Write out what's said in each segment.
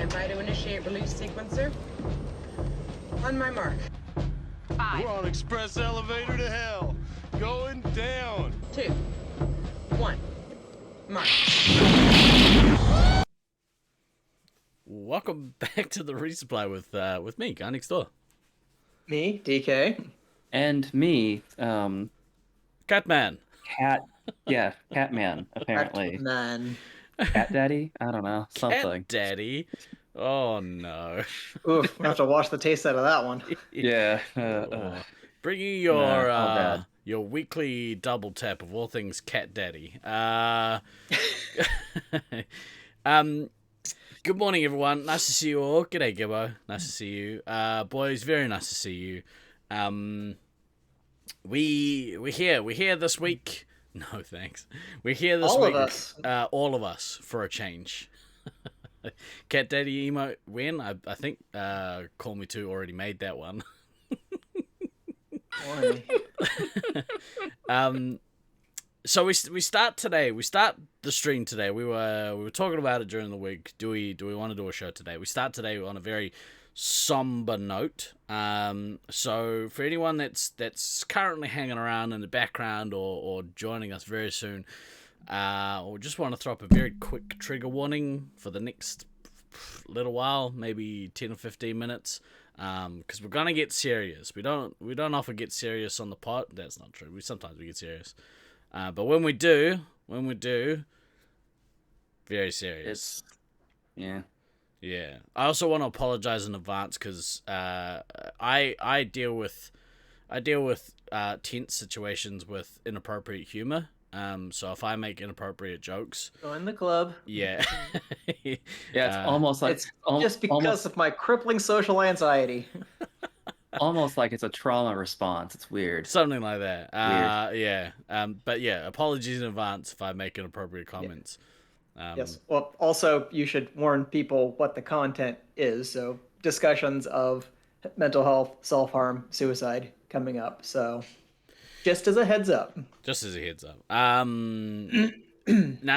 Stand by to initiate release sequencer. On my mark. 5, We're on express elevator to hell. Going down. 2, 1. Mark. Welcome back to the Resupply with me, guy next door. Me, DK. And me, Catman. Catman, apparently. Man. Cat Daddy? I don't know, something. Cat Daddy. Oh no. Oof, we have to wash the taste out of that one. Yeah. Bringing all your weekly double tap of all things Cat Daddy. Good morning, everyone. Nice to see you all. G'day, Gibbo. Nice to see you. Boys, very nice to see you. We're here this week. No, thanks. We're here this week. All of us, for a change. Cat Daddy emote when? I think Call Me Too already made that one. So we start today. We start the stream today. We were talking about it during the week. Do we want to do a show today? We start today on a very somber note. So for anyone that's currently hanging around in the background or joining us very soon, or just want to throw up a very quick trigger warning for the next little while, maybe 10 or 15 minutes. Because we're gonna get serious. We don't often get serious on the pod. That's not true. Sometimes we get serious. But when we do, very serious. Yeah. I also want to apologize in advance because I deal with tense situations with inappropriate humor. So if I make inappropriate jokes, Join the club. yeah, Yeah, it's almost like It's just because of my crippling social anxiety. almost like it's a trauma response. It's weird. something like that. Weird. Yeah. But yeah, apologies in advance if I make inappropriate comments. Yes. Well, also, you should warn people what the content is. So, discussions of mental health, self-harm, suicide coming up. So, just as a heads up. Just as a heads up. Now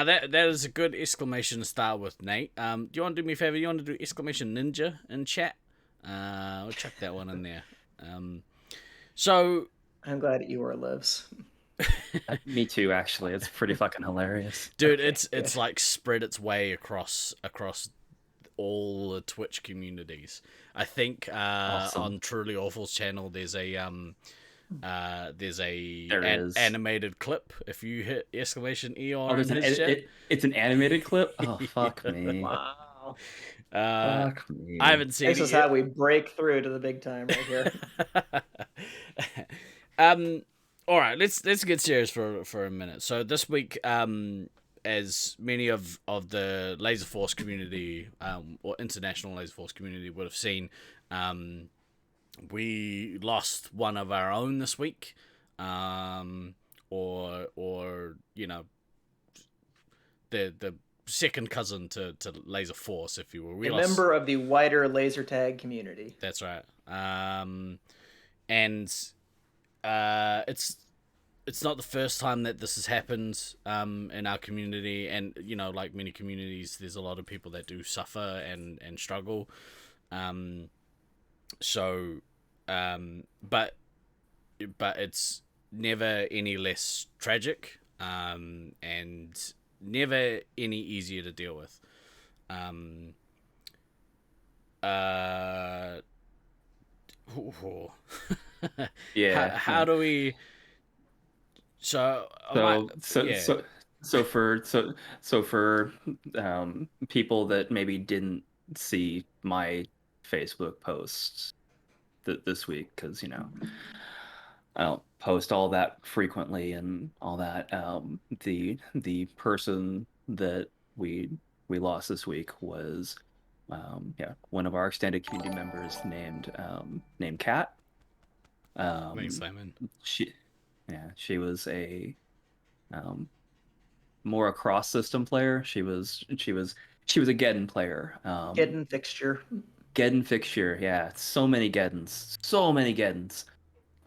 that is a good exclamation to start with, Nate. Do you want to do me a favor? You want to do exclamation ninja in chat? We'll chuck that one in there. So I'm glad Eeyore lives. Me too, actually. It's pretty fucking hilarious. dude, it's like spread its way across all the Twitch communities. I think Awesome. on Truly Awful's channel there's a is. animated clip. If you hit exclamation Oh, in his chat, it's an animated clip? Oh, fuck me. Wow. Fuck me. I haven't seen This it is yet. how we break through to the big time right here. All right, let's get serious for a minute. So this week, as many of the Laser Force community, or international Laser Force community would have seen, we lost one of our own this week, or you know, the second cousin to Laser Force, if you will. We lost... member of the wider Lasertag community. That's right. And it's not the first time that this has happened in our community, and you know, like many communities, there's a lot of people that do suffer and struggle. But it's never any less tragic, and never any easier to deal with. Yeah. How do we? So for people that maybe didn't see my Facebook posts this week, because you know I don't post all that frequently and all that. The person that we lost this week was one of our extended community members named Katt. Thanks, Simon. She was a more a cross system player. She was a Geddon player. Geddon fixture. Geddon fixture, yeah. So many Geddons.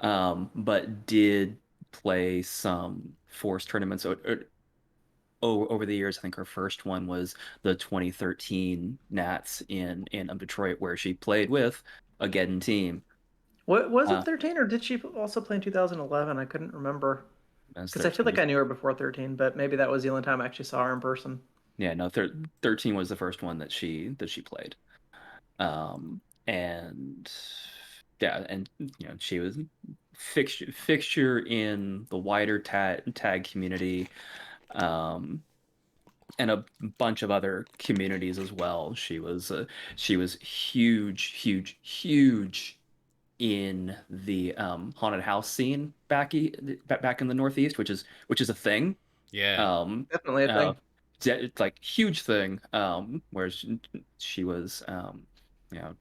But did play some Force tournaments over the years. I think her first one was the 2013 Nats in Detroit, where she played with a Geddon team. What was it Uh, 13 or did she also play in 2011? I couldn't remember that's because I feel like 13. I knew her before 13, but maybe that was the only time I actually saw her in person. Yeah, no, 13 was the first one that she played. And yeah, and she was fixture in the wider tag community, um, and a bunch of other communities as well. She was huge, huge, huge in the haunted house scene back in the Northeast, which is a thing. Yeah. Um, Definitely a uh, thing. it's like huge thing. Where she was, you know,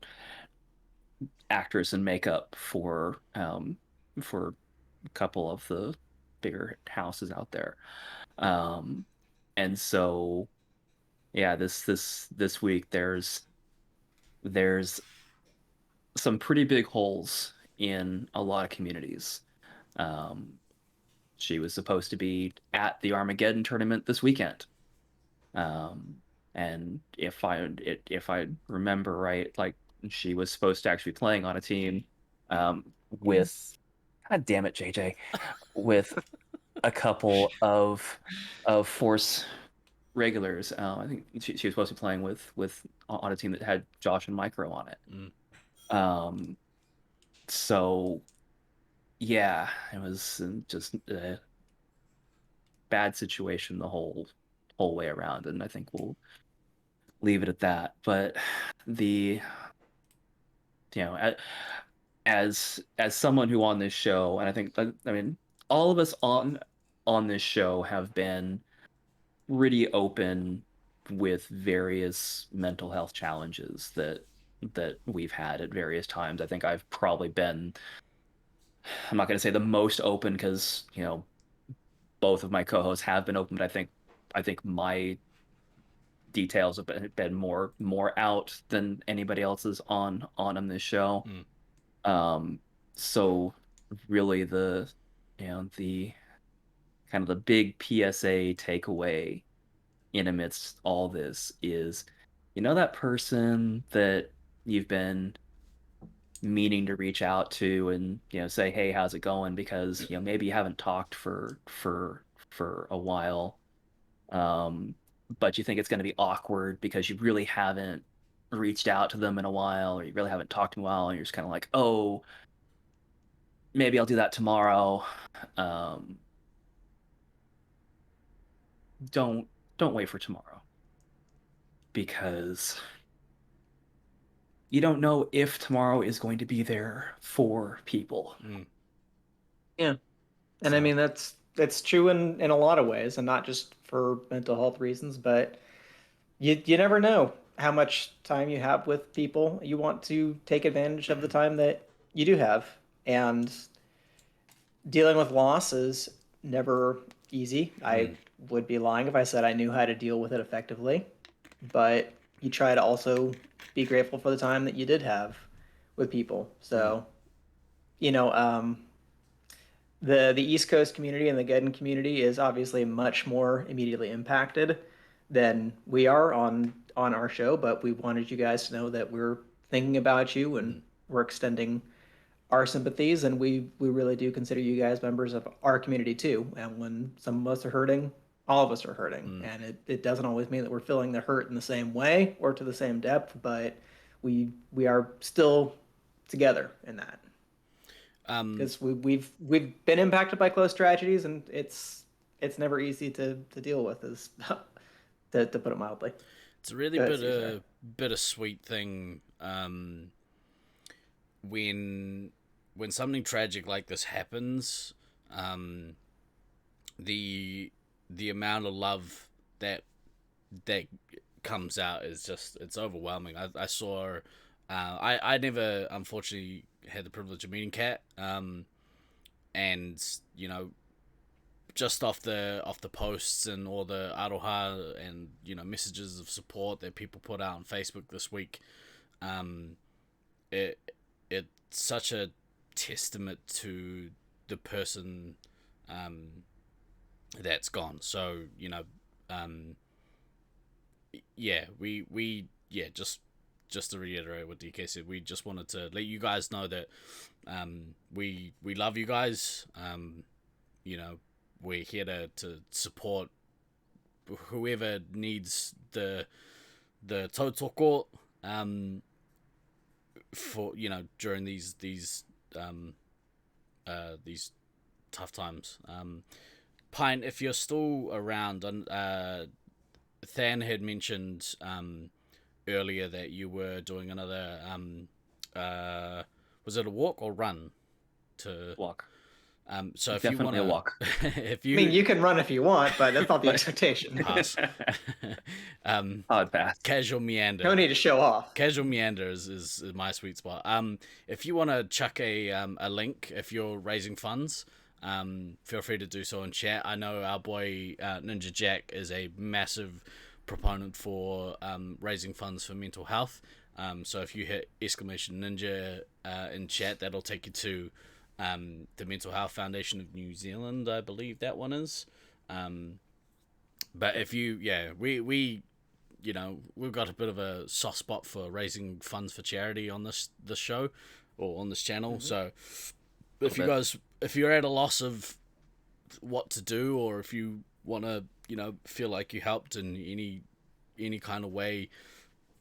actress and makeup for a couple of the bigger houses out there. Um, and so yeah, this week there's some pretty big holes in a lot of communities. Um, she was supposed to be at the Armageddon tournament this weekend. Um, and if I remember right, like she was supposed to actually be playing on a team with, God damn it, JJ, with a couple of Force regulars. I think she was supposed to be playing with on a team that had Josh and Micro on it. Mm. Um, so yeah, it was just a bad situation the whole way around, and I think we'll leave it at that. But the you know a- as someone who on this show, and I think I mean all of us on this show have been pretty open with various mental health challenges that we've had at various times. I think I've probably been, I'm not going to say the most open because both of my co-hosts have been open, but I think my details have been more out than anybody else's on this show. Mm. Um, so really the kind of the big PSA takeaway in amidst all this is, that person that you've been meaning to reach out to and say, hey, how's it going, because maybe you haven't talked for a while, um but you think it's going to be awkward because you really haven't reached out to them in a while, or you really haven't talked in a while, and you're just kind of like, oh, maybe I'll do that tomorrow. um don't wait for tomorrow, because you don't know if tomorrow is going to be there for people. Mm. Yeah. And I So mean that's true in a lot of ways, and not just for mental health reasons, but you never know how much time you have with people. You want to take advantage of the time that you do have. And dealing with loss is never easy. I mm. would be lying if I said I knew how to deal with it effectively. But you try to also be grateful for the time that you did have with people. Mm. So, you know, the East Coast community and the Geddon community is obviously much more immediately impacted than we are on our show, but we wanted you guys to know that we're thinking about you and Mm. we're extending our sympathies, and we really do consider you guys members of our community too. And when some of us are hurting, all of us are hurting, Mm. and it doesn't always mean that we're feeling the hurt in the same way or to the same depth, but we are still together in that, um because we've been impacted by close tragedies, and it's never easy to deal with, is to put it mildly. it's a really Go ahead, Steve, sorry. bittersweet thing, when something tragic like this happens. um the amount of love that comes out is just, it's overwhelming. I saw I never unfortunately had the privilege of meeting Katt, and just off the posts and all the aroha and messages of support that people put out on Facebook this week, um it it's such a testament to the person, that's gone. So yeah, just to reiterate what DK said, we just wanted to let you guys know that we love you guys. You know, we're here to support whoever needs the tautoko for, you know, during these tough times. Pine, if you're still around, Than had mentioned earlier that you were doing another was it a walk or run to Walk. So if Definitely you a want walk. if you I mean, you can run if you want, but that's not the expectation. pass Hard pass. casual meander. No need to show off. Casual meander is my sweet spot. If you want to chuck a link, if you're raising funds, feel free to do so in chat. I know our boy Ninja Jack is a massive proponent for raising funds for mental health. So if you hit !ninja in chat, that'll take you to the Mental Health Foundation of New Zealand, I believe that one is. But if you, we you know, we've got a bit of a soft spot for raising funds for charity on this show or on this channel. So if you guys, if you're at a loss of what to do, or if you want to, you know, feel like you helped in any kind of way,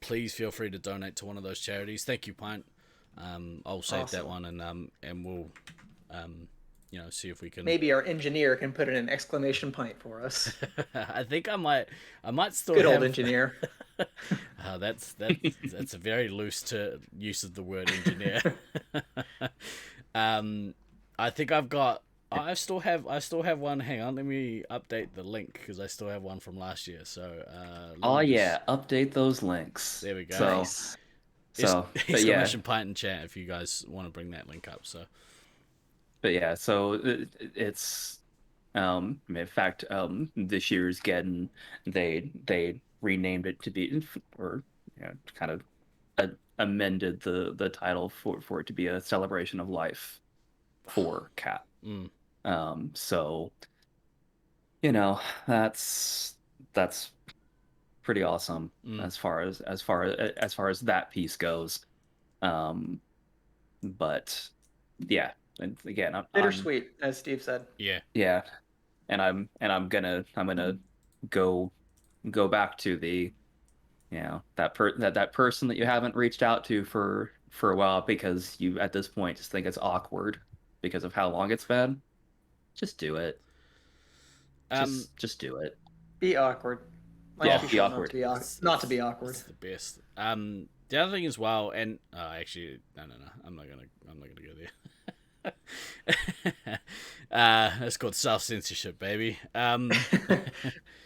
please feel free to donate to one of those charities. Thank you, Pint. I'll save that one, and we'll you know, see if we can. Maybe our engineer can put in an exclamation point for us. I think I might still Good have... old engineer. That's a very loose use of the word engineer. I think I still have one. Hang on, let me update the link because I still have one from last year. So update those links. There we go. So, Nice. Exclamation pint in chat if you guys want to bring that link up. So, but yeah, so it's in fact this year's Geddon, they renamed it to be, or you know, kind of amended the title for it to be a celebration of life for Katt. So you know, that's pretty awesome as far as that piece goes. But yeah, and again, I'm Bittersweet, as Steve said. yeah, and I'm gonna go back to the, you know, that person that you haven't reached out to for a while because you at this point just think it's awkward because of how long it's been. Just do it. Just do it. Be awkward. Yeah, be awkward. Not to be awkward. It's the best. The other thing as well, and actually, no, I'm not gonna go there. That's called self-censorship, baby.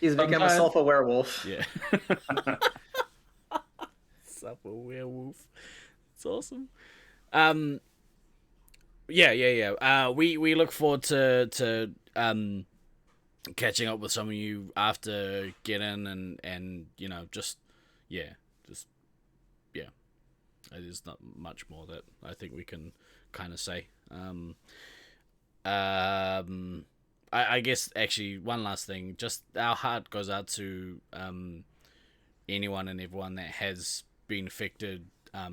He's become a self-aware wolf. Yeah. Self-aware wolf. It's awesome. Yeah. We look forward to catching up with some of you after Geddon and you know, just yeah. There's not much more that I think we can kind of say. I guess actually one last thing, just our heart goes out to anyone and everyone that has been affected,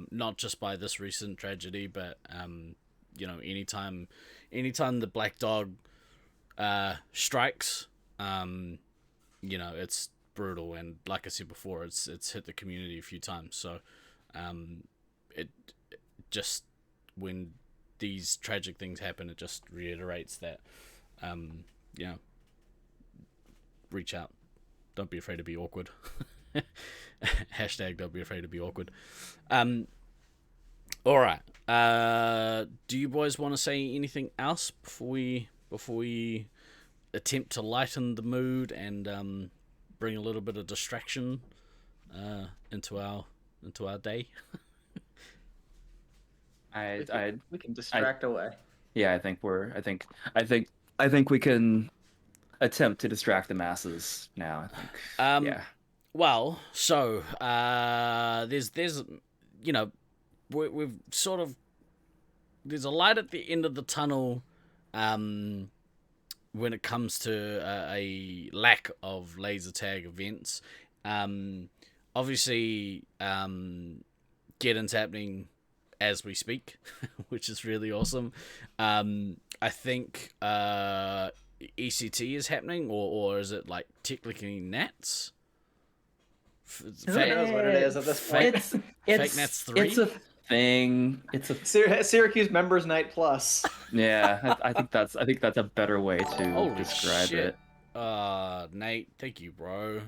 not just by this recent tragedy, but you know, anytime the Black Dog strikes, you know, it's brutal, and like I said before, it's hit the community a few times. So it just, when these tragic things happen, it just reiterates that you know, reach out, don't be afraid to be awkward. Hashtag don't be afraid to be awkward. All right, do you boys want to say anything else before we attempt to lighten the mood and bring a little bit of distraction into our day? We can distract away. Yeah, I think we can attempt to distract the masses now. I think. Yeah. Well, so there's you know, we've sort of, there's a light at the end of the tunnel when it comes to a lack of laser tag events. Obviously, Geddon's happening as we speak, which is really awesome. I think ECT is happening, or is it like technically Nats? Who knows what it is at this point? Fake Nats 3? It's a thing. It's a Syracuse Members Night Plus. yeah. I think that's a better way to Holy describe shit. it. Nate, thank you, bro.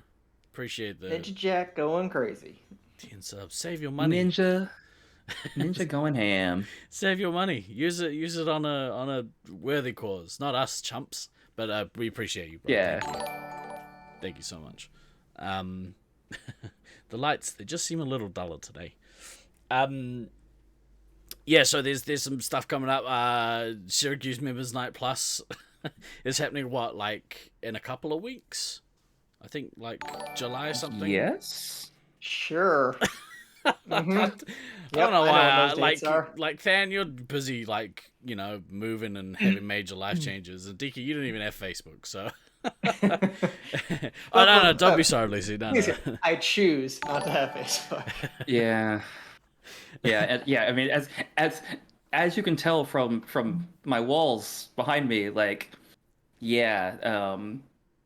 Appreciate the Ninja Jack going crazy. 10 subs. Save your money. Ninja going ham. Save your money. Use it on a worthy cause. Not us chumps, but we appreciate you, bro. Yeah. Thank you so much. The lights, they just seem a little duller today. Yeah, so there's some stuff coming up. Syracuse Members Night Plus is happening, what, like in a couple of weeks? I think like July or something. Yes. Sure. Mm-hmm. I don't know why. Those Like Than, you're busy, like, you know, moving and having major life changes, and Diki, you don't even have Facebook, so. Oh no, don't be sorry, Lucy. No. I choose not to have Facebook. Yeah. Yeah. I mean, as you can tell from my walls behind me, like, yeah,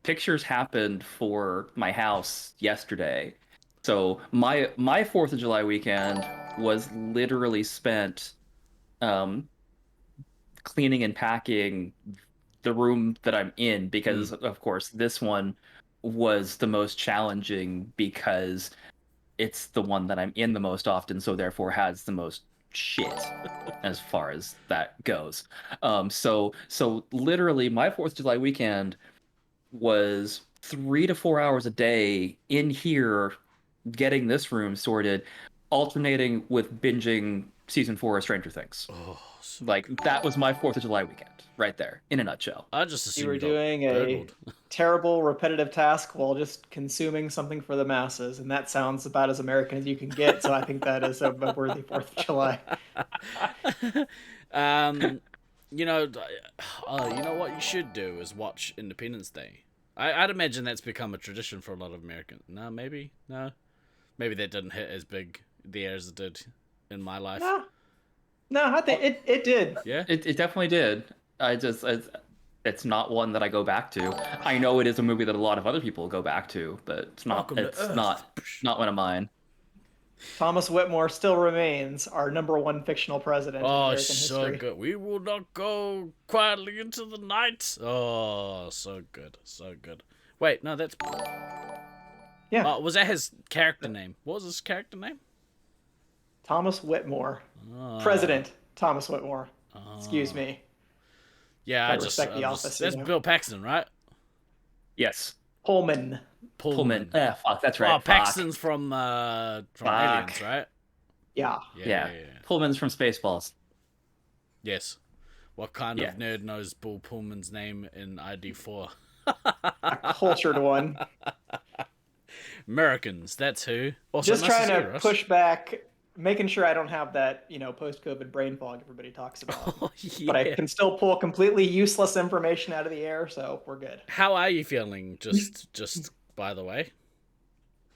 pictures happened for my house yesterday. So my 4th of July weekend was literally spent cleaning and packing the room that I'm in, because of course this one was the most challenging because it's the one that I'm in the most often, so therefore has the most shit as far as that goes. So literally my 4th of July weekend was 3 to 4 hours a day in here getting this room sorted, alternating with binging season 4 of Stranger Things. Oh, like that was my 4th of July weekend right there in a nutshell. I just assumed You were doing a terrible repetitive task while just consuming something for the masses, and that sounds about as American as you can get, so I think that is a worthy 4th of July. You know what you should do is watch Independence Day. I'd imagine that's become a tradition for a lot of Americans. No, maybe that didn't hit as big there as it did in my life. No, I think it did. Yeah, it definitely did. It's not one that I go back to. I know it is a movie that a lot of other people go back to, but it's not one of mine. Thomas Whitmore still remains our #1 fictional president in American history. So good. We will not go quietly into the night. Oh, so good. Wait, no, that's... Yeah. Was that his character name? What was his character name? Thomas Whitmore. President Thomas Whitmore. Excuse me. Yeah, I respect the office. That's Bill Paxton, right? Yes. Pullman. Fuck, that's right. Oh, Paxton's from Aliens, right? Yeah. Yeah. Pullman's from Spaceballs. Yes. What kind of nerd knows Bill Pullman's name in ID4? A cultured one. Americans, that's who. Also, just trying to push back, making sure I don't have that, post-COVID brain fog everybody talks about. Oh, yeah. But I can still pull completely useless information out of the air, so we're good. How are you feeling, just by the way?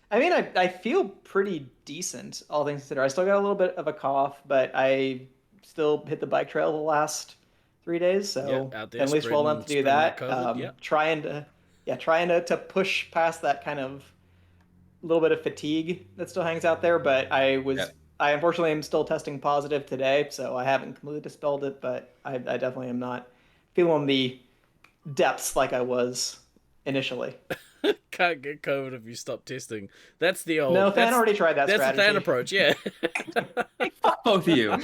I mean, I feel pretty decent, all things considered. I still got a little bit of a cough, but I still hit the bike trail the last 3 days, so out there at least well enough to do that. COVID, Trying to push past that kind of little bit of fatigue that still hangs out there, but I unfortunately am still testing positive today, so I haven't completely dispelled it, but I definitely am not feeling the depths like I was inchally. Can't get COVID if you stop testing. That's the old... No, Than already tried that strategy. That's the Than approach, yeah. Fuck both of you.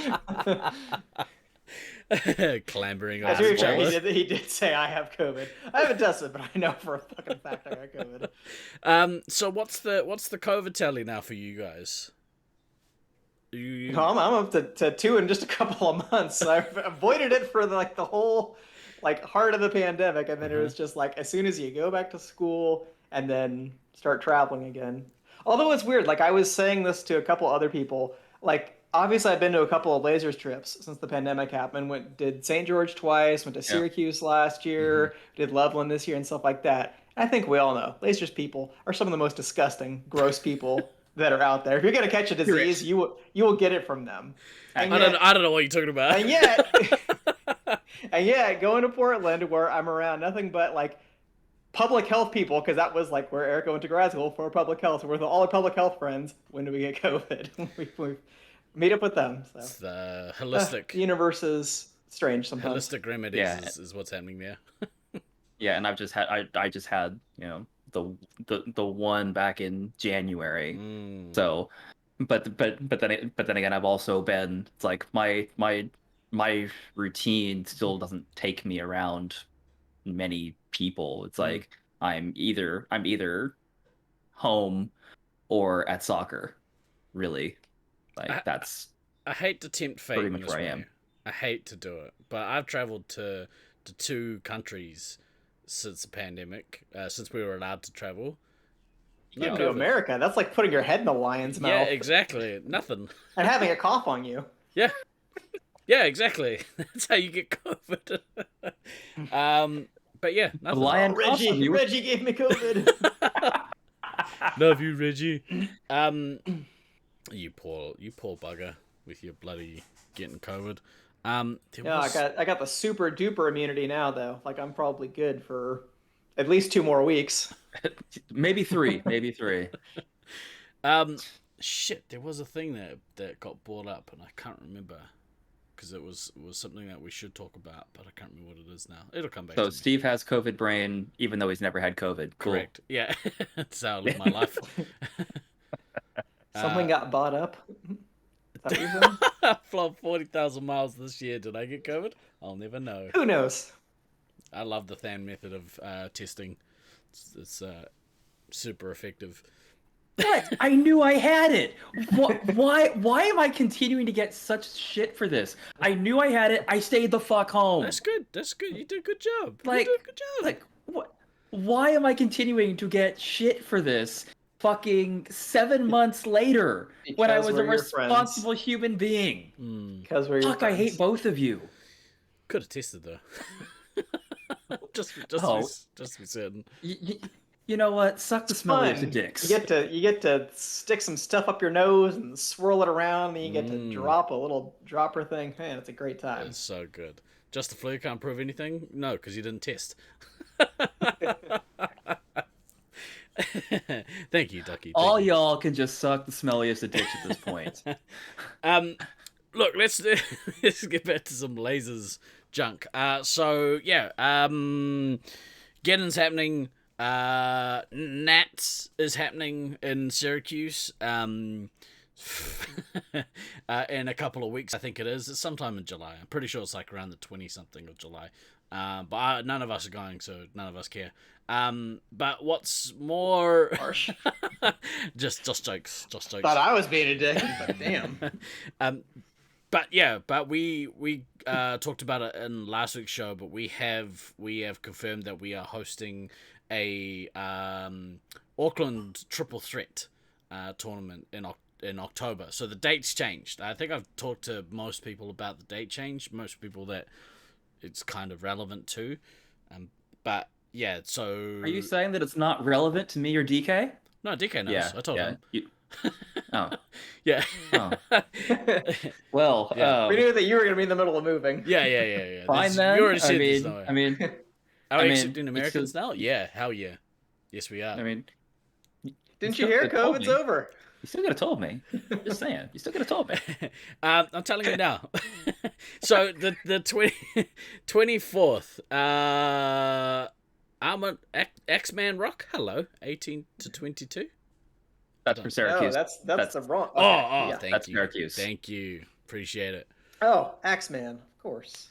Clambering on each other. He did say I have COVID. I haven't tested, but I know for a fucking fact I got COVID. So what's the COVID tally now for you guys? I'm up to 2 in just a couple of months. I've avoided it for the whole heart of the pandemic, and then it was just as soon as you go back to school and then start traveling again. Although it's weird, I was saying this to a couple other people, obviously I've been to a couple of lasers trips since the pandemic happened. Did St. George twice, went to Yeah. Syracuse last year, did Loveland this year and stuff like that. I think we all know lasers people are some of the most disgusting, gross people that are out there. If you're gonna catch a disease, you will get it from them. And I yet, don't know what you're talking about. and yet, and yet, going to Portland where I'm around nothing but like public health people, because that was like where Erica went to grad school for public health. We're all our public health friends. When do we get COVID? we meet up with them. So It's the holistic the universe is strange sometimes. holistic remedies Yeah. is what's happening there. Yeah, and I just had, the one back in January. Mm. So, but then again, I've also been, it's like my routine still doesn't take me around many people. It's like I'm either home or at soccer. Really, like that's I hate to tempt fate pretty in much this where I way. am. I hate to do it, but I've traveled to 2 countries since the pandemic, since we were allowed to travel. No Yeah. To COVID. America, that's like putting your head in the lion's Yeah, mouth exactly. Nothing. and having a cough on you. Yeah. Yeah, exactly. That's how you get COVID. But yeah, nothing. lion- Reggie gave me COVID. Love you, Reggie. You poor bugger with your bloody getting COVID. Yeah, I got the super duper immunity now though. Like I'm probably good for at least 2 more weeks. maybe 3, maybe 3. Shit, there was a thing that got brought up and I can't remember because it was something that we should talk about, but I can't remember what it is now. It'll come back. So to me. Steve has COVID brain, even though he's never had COVID. Cool. Correct. Yeah, that's how I live my life. Something got bought up. Is that what you're saying? I flew 40,000 miles this year. Did I get COVID? I'll never know. Who knows? I love the Than method of testing. It's super effective. What? I knew I had it. Why am I continuing to get such shit for this? I knew I had it. I stayed the fuck home. That's good. That's good. You did a good job. Like, you did a good job. Like, what? Why am I continuing to get shit for this? Fucking 7 months later, when I Because was a we're your responsible human being. Because we're your Fuck, I hate friends. both of you. Could have tested though. just Oh. to be certain. You know what? Suck the smelliest of dicks. You get to stick some stuff up your nose and swirl it around, and you get to drop a little dropper thing. Man, it's a great time. It's so good. Just the flu can't prove anything? No, because you didn't test. Thank you, Ducky. All y'all can just suck the smelliest of dicks at this point. Look, let's get back to some lasers junk. So yeah, Geddon's happening. Nats is happening in Syracuse. In a couple of weeks, I think it is. It's sometime in July. I'm pretty sure it's like around the 20-something of July. But none of us are going, so none of us care. But what's more, Harsh. just jokes. Thought I was being a dick, but damn. But we talked about it in last week's show. But we have confirmed that we are hosting a Auckland Triple Threat tournament in October. So the date's changed. I think I've talked to most people about the date change. Most people that it's kind of relevant to. But yeah, so Are you saying that it's not relevant to me or DK? no, DK knows. Yeah, I told him. Oh, Yeah. oh. Well, Yeah. We knew that you were going to be in the middle of moving. Yeah. fine This- then. You already said this, though. I mean, Are we I mean, accepting it's Americans still- now? Yeah, hell yeah. Yes, we are. I mean, Didn't you you hear? still told COVID's me. over. You still could have told me. Just saying, you still could have told me. I'm telling you now. So the 24th, X-Man Rock. Hello, 18 to 22. That's for Syracuse. No, that's the wrong. Oh, Okay, yeah. thank That's you. Syracuse. Thank you. Appreciate it. Oh, Axeman, of course.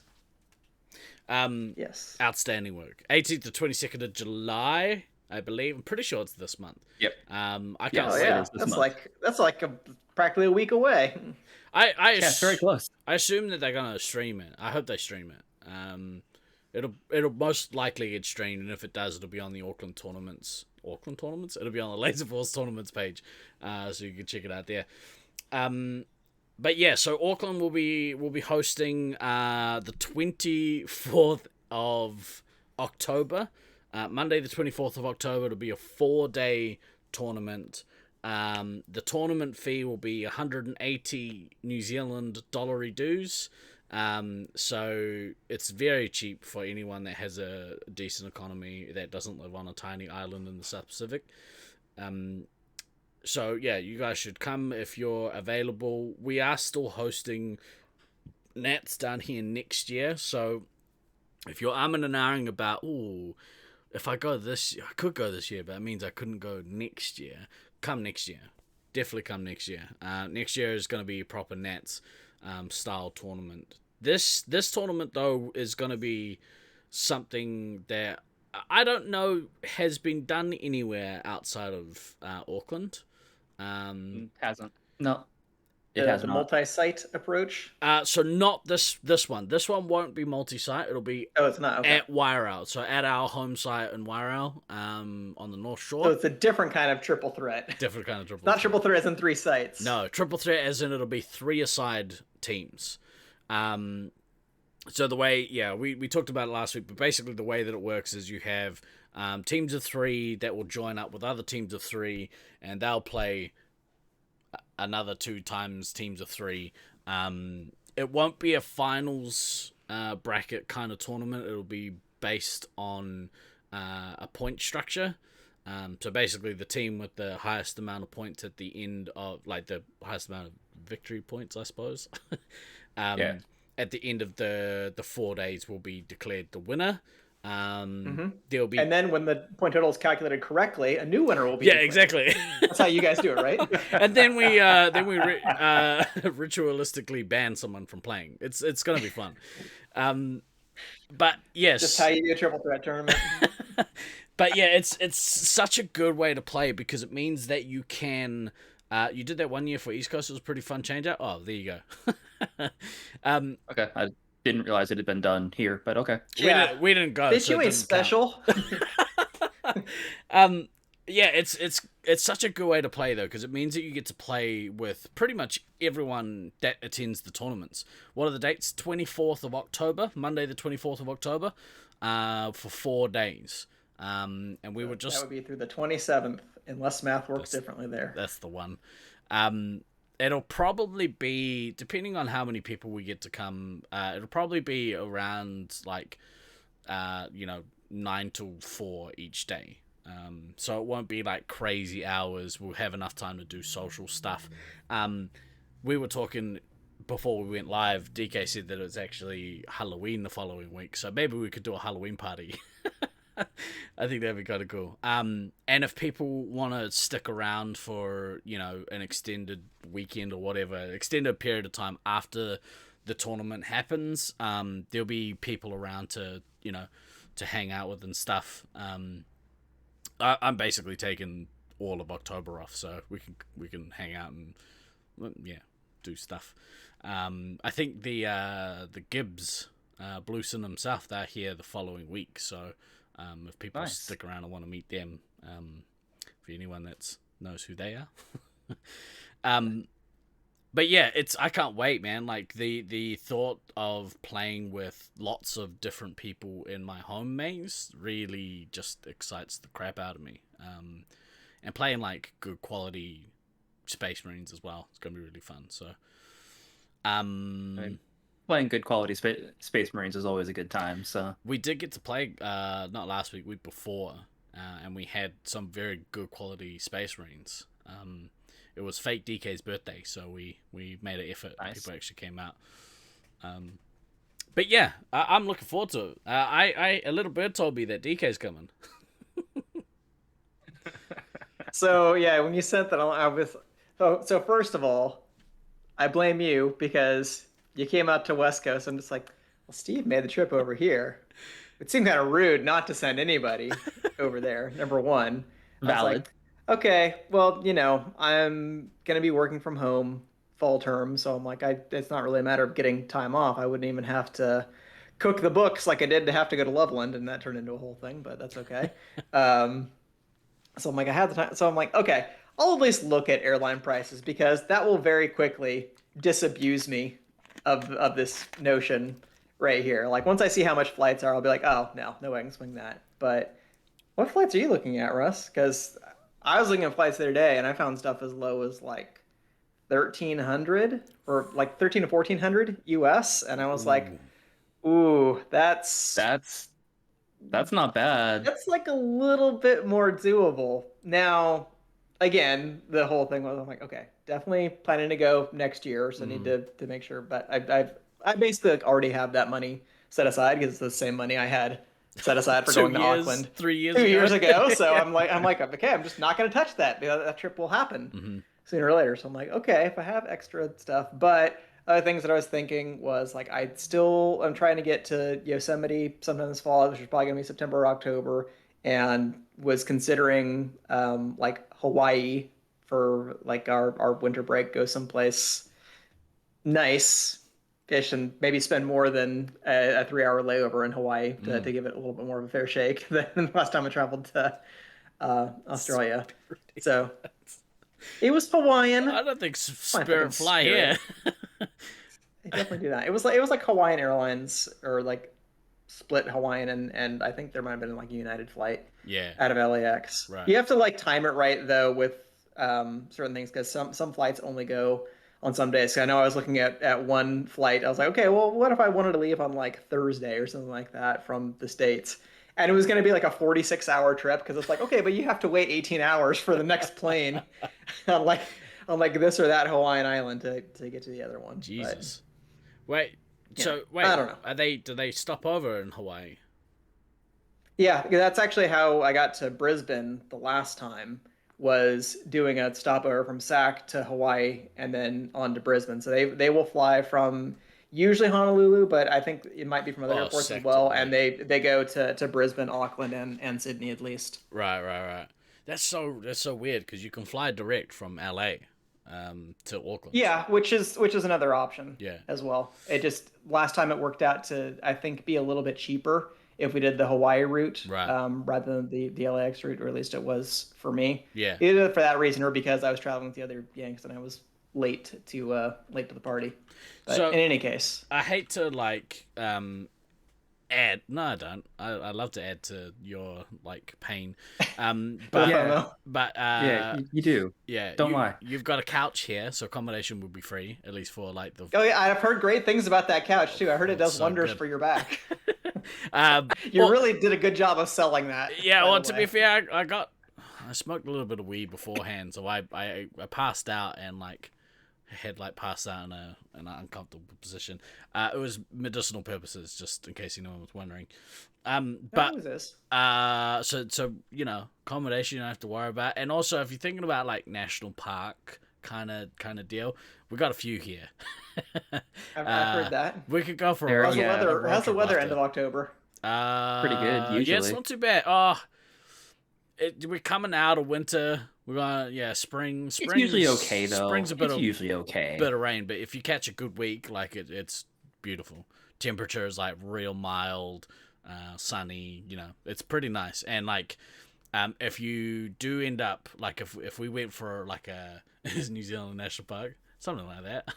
Um, Yes. outstanding work. 18th to 22nd of July, I believe. I'm pretty sure it's this month. Yep. I Yeah, can't Oh it say. yeah, is this that's month. like practically a week away. I Yeah, it's very close. I assume that they're gonna stream it. I hope they stream it. It'll most likely get streamed, and if it does, it'll be on the Auckland tournaments. Auckland tournaments? It'll be on the Laser Force tournaments page, so you can check it out there. But yeah, so Auckland will be hosting the 24th of October, Monday the 24th of October. It'll be a 4-day tournament. The tournament fee will be 180 New Zealand dollary dues. So it's very cheap for anyone that has a decent economy that doesn't live on a tiny island in the South Pacific. So yeah, you guys should come if you're available. We are still hosting Nats down here next year, so if you're umming and ahhing about, if I could go this year, but it means I couldn't go next year. Come next year, definitely come next year. Next year is going to be a proper Nats style tournament. This tournament though is going to be something that I don't know has been done anywhere outside of Auckland. Hasn't. No. The multi-site approach. So not this one. This one won't be multi-site. It'll be it's not at Wairau. So at our home site in Wairau, on the North Shore. So it's a different kind of triple threat. Different kind of triple. Not triple threat as in 3 sites. No, triple threat as in it'll be 3-a-side teams. So the way, we talked about it last week, but basically the way that it works is you have teams of 3 that will join up with other teams of 3, and they'll play another 2 times teams of 3. It won't be a finals bracket kind of tournament. It'll be based on a point structure. So basically the team with the highest amount of points at the end of, like, the highest amount of victory points, I suppose. At the end of the 4 days will be declared the winner. There'll be, and then when the point total is calculated correctly, a new winner will be declared. Exactly. That's how you guys do it, right? And then we ritualistically ban someone from playing. It's gonna be fun. But yes, just how you do a triple threat tournament. But yeah, it's such a good way to play because it means that you can. You did that one year for East Coast. It was a pretty fun change out. Oh, there you go. Okay, I didn't realize it had been done here, but okay. We didn't go. Did you a special? Yeah, it's such a good way to play though because it means that you get to play with pretty much everyone that attends the tournaments. What are the dates? 24th of October, Monday the 24th of October, for 4 days. And we were just... That would be through the 27th, unless math works differently there. That's the one. It'll probably be, depending on how many people we get to come, it'll probably be around, 9 till 4 each day. So it won't be, crazy hours. We'll have enough time to do social stuff. We were talking... Before we went live, DK said that it was actually Halloween the following week, so maybe we could do a Halloween party. I think that'd be kind of cool. And if people want to stick around for, an extended weekend or whatever, extended period of time after the tournament happens, there'll be people around to hang out with and stuff. I'm basically taking all of October off, so we can hang out and do stuff. I think the Gibbs, Blueson himself, they're here the following week, so if people stick around and want to meet them, for anyone that knows who they are. But yeah, I can't wait, man. The thought of playing with lots of different people in my home maze really just excites the crap out of me. And playing good quality Space Marines as well. It's gonna be really fun. So, playing good quality Space Marines is always a good time. So we did get to play not last week, week before, and we had some very good quality Space Marines. It was fake DK's birthday, so we made an effort. Nice. People actually came out. But yeah, I'm looking forward to it. A little bird told me that DK's coming. So yeah, when you sent that, I was so first of all, I blame you because you came out to West Coast. I'm just like, well, Steve made the trip over here. It seemed kind of rude not to send anybody over there. Number one, valid. I was like, okay, well, I'm gonna be working from home fall term, so I'm like, it's not really a matter of getting time off. I wouldn't even have to cook the books like I did to have to go to Loveland, and that turned into a whole thing, but that's okay. So I'm like, I had the time. So I'm like, okay, I'll at least look at airline prices because that will very quickly disabuse me of this notion right here. Like once I see how much flights are, I'll be like, oh no way I can swing that. But what flights are you looking at, Russ? Because I was looking at flights the other day and I found stuff as low as like 1,300 or like 13 to 1,400 US, and I was like, ooh, That's not bad. that's like a little bit more doable. Now, again, the whole thing was I'm like, okay, definitely planning to go next year, so I need to make sure. But I basically already have that money set aside because it's the same money I had set aside for going to Auckland 3 years 2 years ago. So Yeah. I'm like, okay, I'm just not going to touch that. That trip will happen sooner or later. So I'm like, okay, if I have extra stuff, but other things that I was thinking was like I'm trying to get to Yosemite sometime this fall, which is probably gonna be September or October, and was considering like Hawaii for like our winter break, go someplace nice ish and maybe spend more than a 3 hour layover in Hawaii to give it a little bit more of a fair shake than the last time I traveled to Australia. So it was Hawaiian. I don't think Fine, Spirit fucking fly Spirit. here. They definitely do that. It was like Hawaiian Airlines or like split Hawaiian and I think there might have been like a United flight Yeah. out of LAX. Right. You have to like time it right though with certain things because some flights only go on some days. So I know I was looking at one flight. I was like, okay, well, what if I wanted to leave on like Thursday or something like that from the States? And it was going to be like a 46-hour trip because it's like, okay, but you have to wait 18 hours for the next plane on like this or that Hawaiian island to get to the other one. Jesus. Wait. Yeah, So wait. I don't know. Do they stop over in Hawaii? Yeah, that's actually how I got to Brisbane the last time, was doing a stopover from Sac to Hawaii and then on to Brisbane. So they will fly from usually Honolulu, but I think it might be from other airports as well. And they go to Brisbane, Auckland, and Sydney at least. Right. That's so weird because you can fly direct from LA to Auckland. Yeah, which is another option. Yeah. As well. It just last time it worked out to I think be a little bit cheaper if we did the Hawaii route, Right. Rather than the LAX route, or at least it was for me. Yeah. Either for that reason or because I was traveling with the other Yanks and I was late to the party. But So- in any case, I hate to like add. No, I don't. I love to add to your like pain. But Yeah. but Yeah, you do. yeah. Don't lie. You've got a couch here, so accommodation would be free at least for like the. oh yeah, I've heard great things about that couch too. I heard it does so wonders good. for your back. You well, really did a good job of selling that. Yeah, by well, the to way. be fair, I smoked a little bit of weed beforehand, so I passed out and like had like passed out in an uncomfortable position. It was medicinal purposes, just in case anyone was wondering. But Who is this? so you know, accommodation you don't have to worry about, and also if you're thinking about like national park kind of deal, we got a few here. I've heard that. We could go for There- a How's yeah, the weather? How's the weather end after. of October? Pretty good, Yeah, it's usually. not too bad. Oh, we're coming out of winter. We're gonna spring. It's usually okay though. Spring's a bit It's of usually okay. bit of rain, but if you catch a good week, like it's beautiful. Temperature is like real mild, sunny. You know, it's pretty nice. And like, if you do end up like if we went for like a New Zealand National Park, something like that.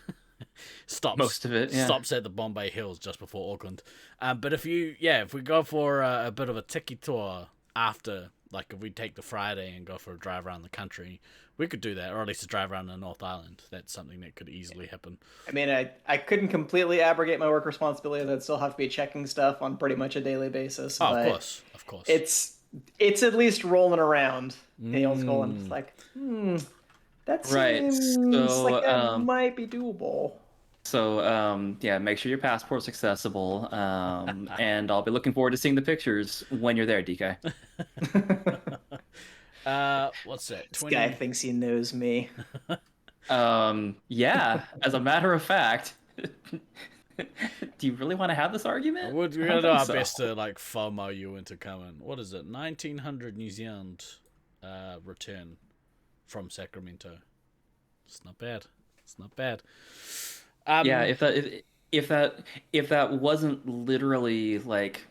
Stops Most of it, yeah. stops at the Bombay Hills just before Auckland. But if we go for a bit of a tiki tour after, like if we take the Friday and go for a drive around the country, we could do that, or at least a drive around the North Island. That's something that could easily happen. I mean, I couldn't completely abrogate my work responsibilities. I'd still have to be checking stuff on pretty much a daily basis. Oh, but of course. it's at least rolling around in the old school, and it's like, that Right, seems so, like that might be doable. So, yeah, make sure your passport's accessible. And I'll be looking forward to seeing the pictures when you're there, DK. What's that? This guy thinks he knows me. Yeah, as a matter of fact. Do you really want to have this argument? We're I gonna don't do our think so. best to like FOMO you into coming. What is it? 1900 New Zealand return from Sacramento. It's not bad. It's not bad. Yeah, if that wasn't literally like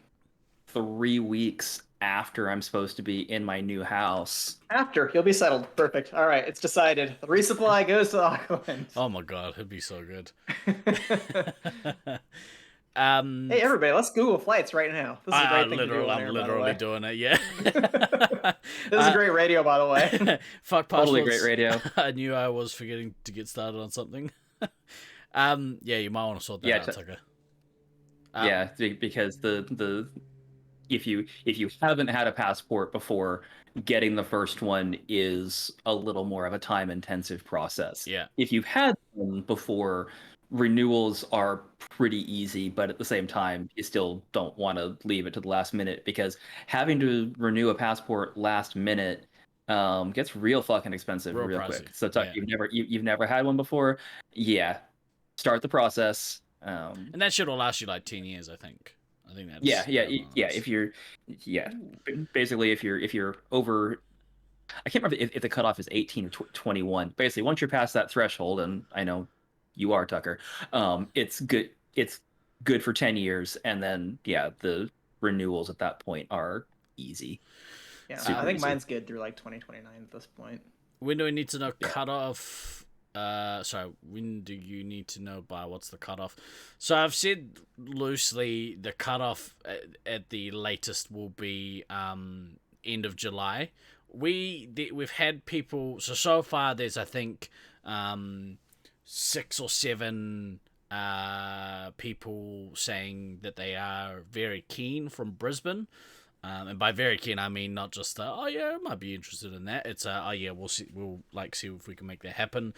3 weeks after I'm supposed to be in my new house. After you'll be settled. Perfect. All right, it's decided. The resupply goes to Auckland. Oh my god, it'd be so good. Hey everybody, let's Google flights right now. This is a great thing to do on I'm air, by the literally way. doing it. Yeah. This is great radio, by the way. Fuck passports. Totally great radio. I knew I was forgetting to get started on something. Yeah, you might want to sort that out, Tucker. Yeah, because the if you haven't had a passport before, getting the first one is a little more of a time intensive process. Yeah. If you've had one before, renewals are pretty easy, but at the same time, you still don't want to leave it to the last minute, because having to renew a passport last minute gets real fucking expensive real quick. So Tuck, you've never had one before? Yeah. Start the process. And that shit will last you like 10 years, I think. I think that's If you're basically if you're over, I can't remember if the cutoff is 18 or 21. Basically, once you're past that threshold, and I know you are, Tucker, it's good. It's good for 10 years, and then the renewals at that point are easy. Yeah, I think mine's good through like 2029 at this point. When do we need to know cutoff? When do you need to know by? What's the cutoff? So I've said loosely the cutoff at the latest will be end of July. We've had people. So far there's I think 6 or 7 people saying that they are very keen from Brisbane. And by very keen, I mean not just I might be interested in that. It's we'll see if we can make that happen.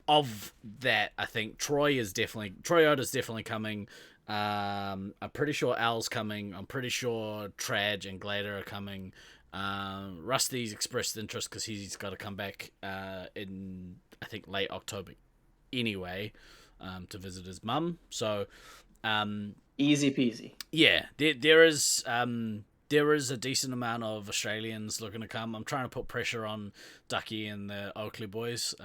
Of that, I think Troy Oda's definitely coming. I'm pretty sure Al's coming. I'm pretty sure Traj and Glader are coming. Rusty's expressed interest because he's got to come back in I think late October anyway, to visit his mum. So easy peasy. Yeah, there is a decent amount of Australians looking to come. I'm trying to put pressure on Ducky and the Oakley boys.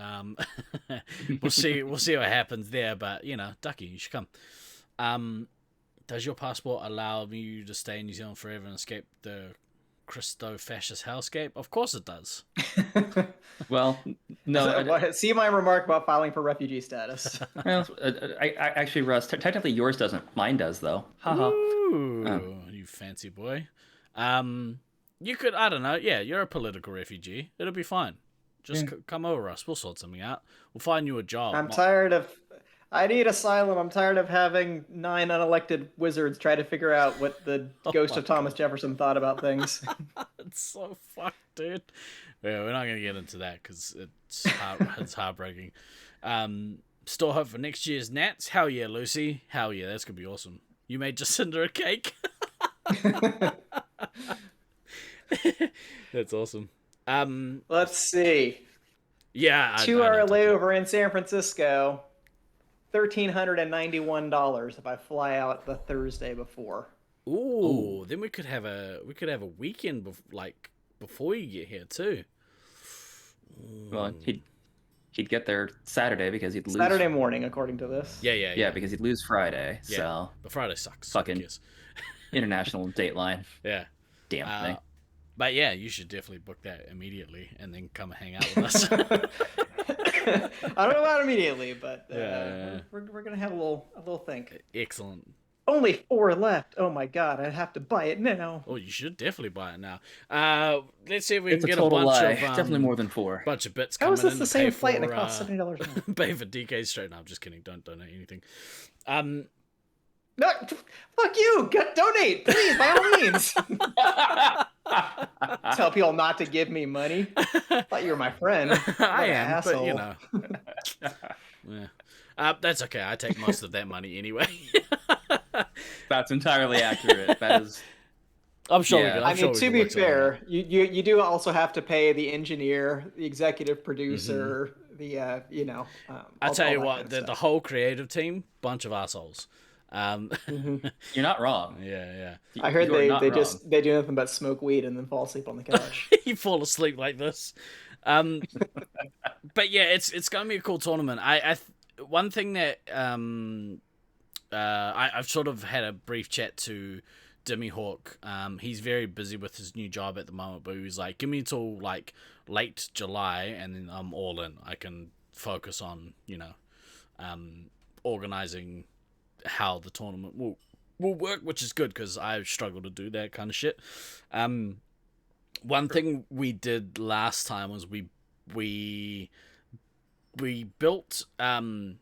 We'll see what happens there, but Ducky, you should come. Does your passport allow you to stay in New Zealand forever and escape the Christo-fascist hellscape? Of course it does. Well, no. See my remark about filing for refugee status. Well, I actually, Russ, technically yours doesn't. Mine does, though. Haha. Ooh, you fancy boy. You could, I don't know. Yeah, you're a political refugee. It'll be fine. Just come over us. We'll sort something out. We'll find you a job. I need asylum. I'm tired of having 9 unelected wizards try to figure out what the ghost of Thomas Jefferson thought about things. It's so fucked, dude. Yeah, we're not going to get into that because it's heartbreaking. Still hope for next year's Nats. Hell yeah, Lucy. Hell yeah, that's going to be awesome. You made Jacinda a cake. That's awesome. Let's see. Yeah. 2-hour layover in San Francisco. $1,391 if I fly out the Thursday before. Ooh, then we could have a weekend before you get here too. Well, he'd get there Saturday because he'd lose Saturday morning, according to this. Yeah, because he'd lose Friday. Yeah, so but Friday sucks. Fucking international dateline. Yeah. Damn thing. But yeah, you should definitely book that immediately and then come hang out with us. I don't know about immediately, but we're gonna have a little think. Excellent. Only 4 left. Oh my god, I'd have to buy it now. Oh, you should definitely buy it now. Let's see if we can get a bunch lie. of Definitely more than 4. Bunch of bits How coming is this in the to same pay flight for, and it costs $70 more? pay for DK straight. No, I'm just kidding. Don't donate anything. No, fuck you. Donate, please, by all means. Tell people not to give me money. Thought you were my friend. I am, asshole. but yeah. That's okay. I take most of that money anyway. That's entirely accurate. That is. I'm sure. Yeah. I'm sure to be fair, you do also have to pay the engineer, the executive producer, the I tell you what, the whole creative team, bunch of assholes. You're not wrong. Yeah. I heard they do nothing but smoke weed and then fall asleep on the couch. You fall asleep like this. But yeah, it's gonna be a cool tournament. One thing that I've sort of had a brief chat to Dimmy Hawk. He's very busy with his new job at the moment, but he was like, give me till like late July and then I'm all in. I can focus on, organizing how the tournament will work, which is good because I struggle to do that kind of shit. One thing we did last time was we built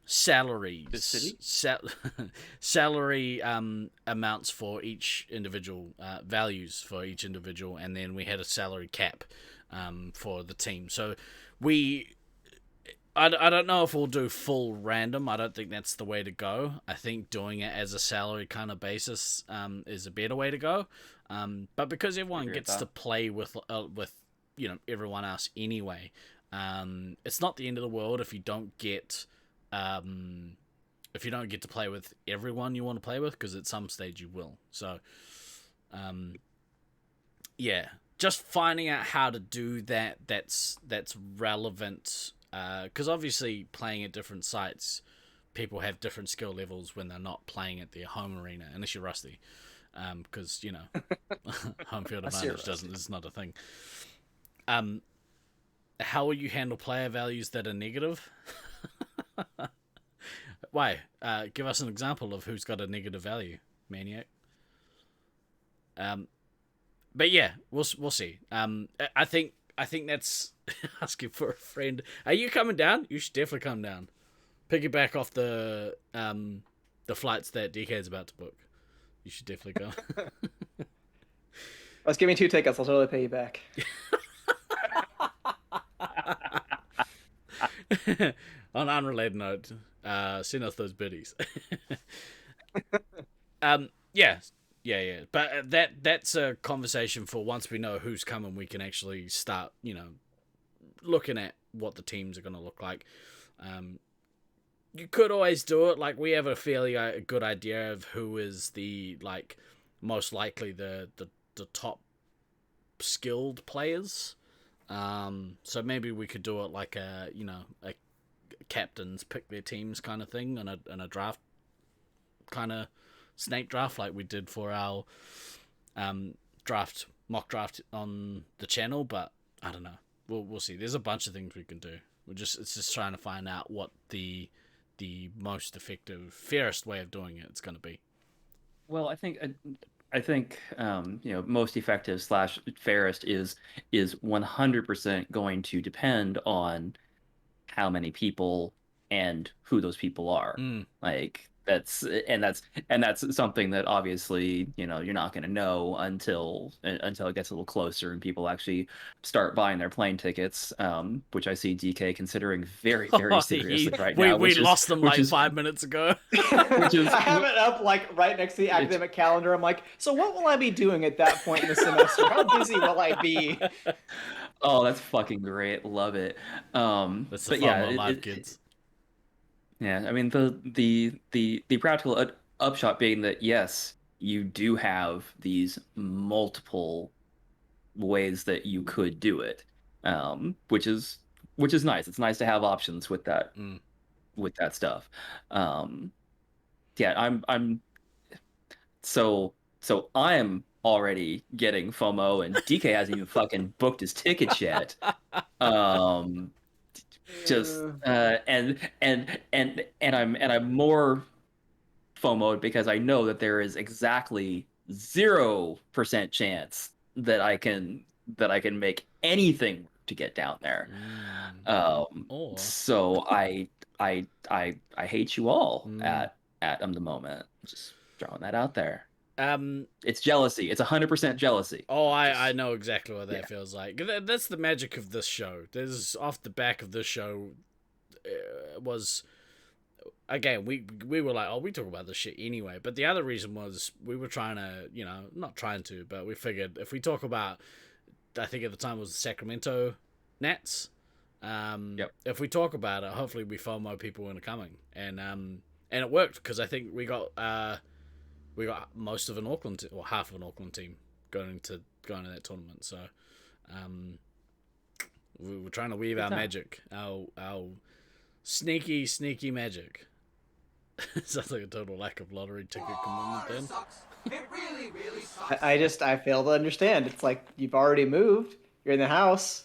salaries, salary amounts for each individual, values for each individual, and then we had a salary cap for the team. So I don't know if we'll do full random. I don't think that's the way to go. I think doing it as a salary kind of basis is a better way to go. But because everyone gets to play with everyone else anyway, it's not the end of the world if you don't get to play with everyone you want to play with, because at some stage you will. So just finding out how to do that's relevant, because obviously playing at different sites, people have different skill levels when they're not playing at their home arena, unless you're Rusty, because home field advantage is not a thing. How will you handle player values that are negative? Why? Give us an example of who's got a negative value, Maniac. But yeah, we'll see. I think that's asking for a friend. Are you coming down? You should definitely come down. Piggyback off the flights that DK's about to book. You should definitely go. Let's give me 2 tickets. I'll totally pay you back. On an unrelated note, send us those biddies. Yeah. But that's a conversation for once we know who's coming, we can actually start, looking at what the teams are going to look like. You could always do it. Like, we have a fairly good idea of who is the, most likely the top skilled players. So maybe we could do it like a captains pick their teams kind of thing, and a draft kind of snake draft like we did for our mock draft on the channel. But I don't know. We'll see. There's a bunch of things we can do. It's just trying to find out what the most effective, fairest way of doing it's going to be. Well, I think most effective / fairest is 100% going to depend on how many people and who those people are. Like, that's something that obviously you're not going to know until it gets a little closer and people actually start buying their plane tickets, which I see DK considering very seriously right now. We lost them 5 minutes ago. I have it up right next to the academic calendar. I'm like, so what will I be doing at that point in the semester? How busy will I be? Oh, that's fucking great. Love it. That's the fun of live, kids. Yeah, I mean the practical upshot being that yes, you do have these multiple ways that you could do it, which is nice. It's nice to have options with that stuff. So I am already getting FOMO, and DK hasn't even fucking booked his tickets yet. And I'm more FOMO'd because I know that there is exactly 0% chance that I can make anything to get down there. So I hate you all at the moment. Just throwing that out there. It's jealousy. It's 100% jealousy. Oh, I know exactly what that feels like. That's the magic of this show. There's off the back of this show was, again, we were like, oh, we talk about this shit anyway. But the other reason was we were trying to, not trying to, but we figured if we talk about, I think at the time it was the Sacramento Nats. If we talk about it, hopefully we FOMO people into coming, and it worked because I think we got most of an Auckland or half of an Auckland team going to that tournament. So we were trying to weave our magic, our sneaky magic. Sounds like a total lack of lottery ticket commitment then. I fail to understand. It's like you've already moved. You're in the house.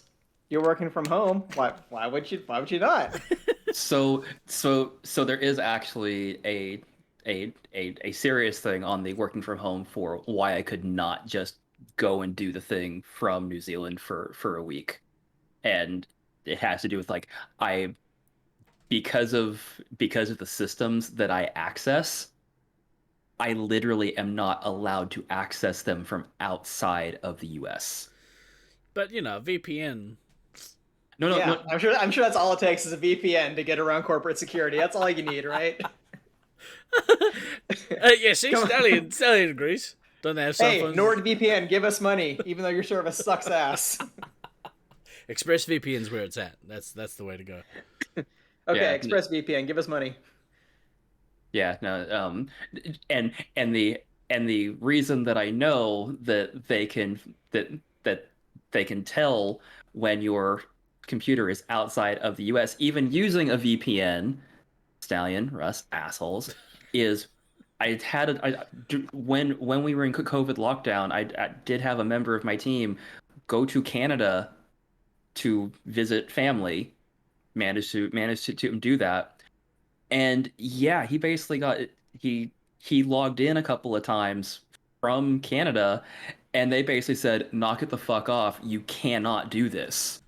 You're working from home. Why would you not? So there is actually a serious thing on the working from home for why I could not just go and do the thing from New Zealand for a week. And it has to do with like I because of the systems that I access, I literally am not allowed to access them from outside of the US. But VPN. No, no, Yeah, no. I'm sure that's all it takes is a VPN to get around corporate security. That's all you need, right? Yeah, see, Come on. Stallion agrees. Don't they have cell Hey, phones? NordVPN, give us money, even though your service sucks ass. ExpressVPN's where it's at. That's the way to go. Okay, Yeah. ExpressVPN, give us money. Yeah, no, and the reason that I know that that they can tell when your computer is outside of the US, even using a VPN, Stallion, Russ, assholes, is when we were in COVID lockdown, I did have a member of my team go to Canada to visit family, managed to do that. And yeah, he basically he logged in a couple of times from Canada, and they basically said, "Knock it the fuck off. You cannot do this."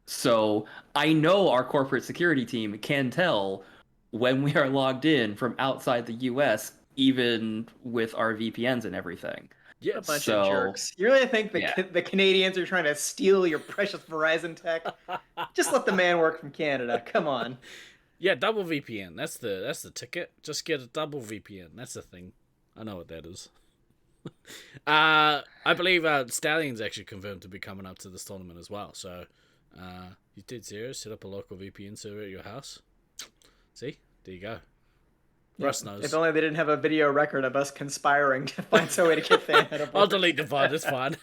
So I know our corporate security team can tell when we are logged in from outside the US, even with our VPNs and everything. Yeah. A bunch of So jerks. You really think yeah. the Canadians are trying to steal your precious Verizon tech? Just let the man work from Canada. Come on. Yeah, double VPN. That's the ticket. Just get a double VPN. That's the thing. I know what that is. I believe Stallion's actually confirmed to be coming up to this tournament as well. So, you did serious. Set up a local VPN server at your house. See, there you go. Russ knows. If only they didn't have a video record of us conspiring to find some way to get fan head I'll delete the VOD. It's fine.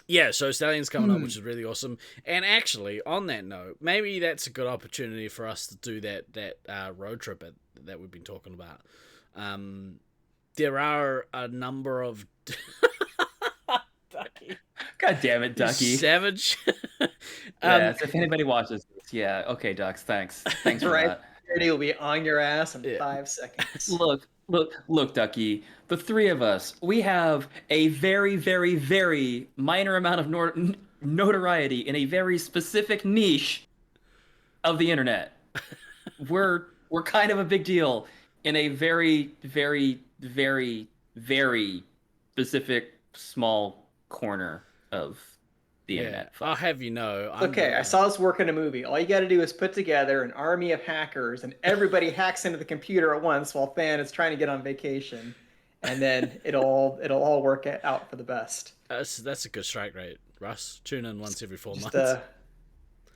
Yeah, so Stallion's coming up, which is really awesome. And actually, on that note, maybe that's a good opportunity for us to do that road trip that we've been talking about. There are a number of... Ducky. God damn it, Ducky. Savage. Yeah, so if anybody watches this, yeah, okay, Ducks, thanks for Right. that. Security will be on your ass in 5 seconds. Look, Ducky. The three of us, we have a very, very, very minor amount of notoriety in a very specific niche of the internet. We're kind of a big deal in a very, very, very, very specific small corner of the internet. I'll have you know. Okay, I saw this work in a movie. All you got to do is put together an army of hackers, and everybody hacks into the computer at once while Fan is trying to get on vacation, and then it'll all work out for the best. That's a good strike rate, Russ. Tune in once every 4 months.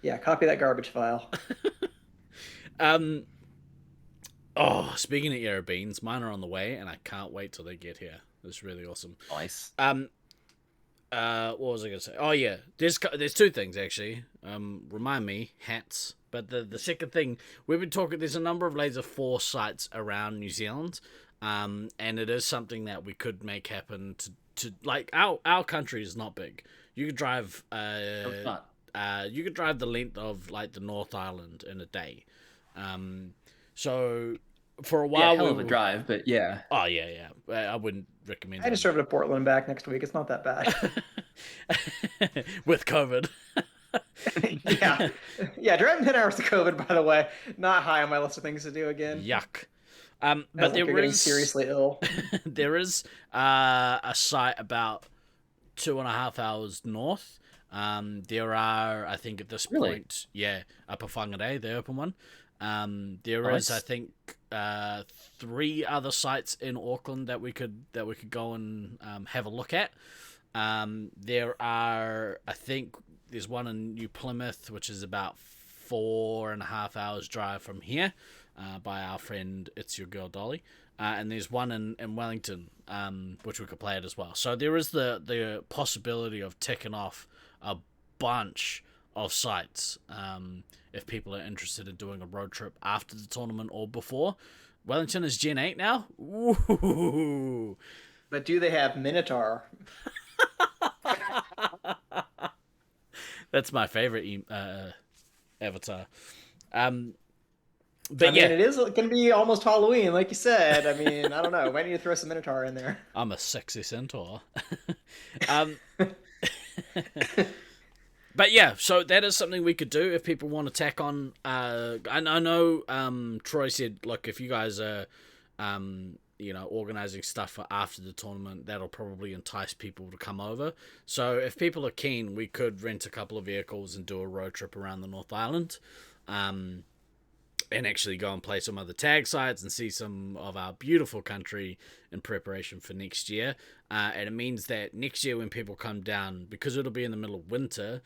Yeah, copy that garbage file. Oh, speaking of Era Beans, mine are on the way, and I can't wait till they get here. It's really awesome. Nice. What was I gonna say? Oh yeah, there's two things actually. Remind me, hats. But the second thing, we've been talking. There's a number of Laser 4 sites around New Zealand, and it is something that we could make happen. To like our country is not big. You could drive. It's not. You could drive the length of like the North Island in a day. So for a while, hell of a drive, but yeah. Oh yeah. I wouldn't recommend. I just drove to Portland and back next week. It's not that bad. With COVID. yeah. Driving 10 hours to COVID, by the way, not high on my list of things to do again. Yuck. But But you're there getting is seriously ill. there is a site about 2.5 hours north. There are, I think, at this point, Upper Whangarei, the open one. There is, I think, 3 other sites in Auckland that we could go and have a look at. There are, I think, there's one in New Plymouth, which is about 4.5 hours drive from here, by our friend It's Your Girl Dolly. And there's one in Wellington, which we could play at as well. So there is the possibility of ticking off a bunch of sites. If people are interested in doing a road trip after the tournament or before. Wellington is Gen 8 now. Ooh. But do they have Minotaur? That's my favorite avatar. But yeah, it is going to be almost Halloween, like you said. I mean, I don't know. Might need to throw some Minotaur in there. I'm a sexy centaur. But yeah, so that is something we could do if people want to tack on. I know Troy said, look, if you guys are, organizing stuff for after the tournament, that'll probably entice people to come over. So if people are keen, we could rent a couple of vehicles and do a road trip around the North Island. And actually go and play some other tag sites and see some of our beautiful country in preparation for next year. And it means that next year when people come down, because it'll be in the middle of winter,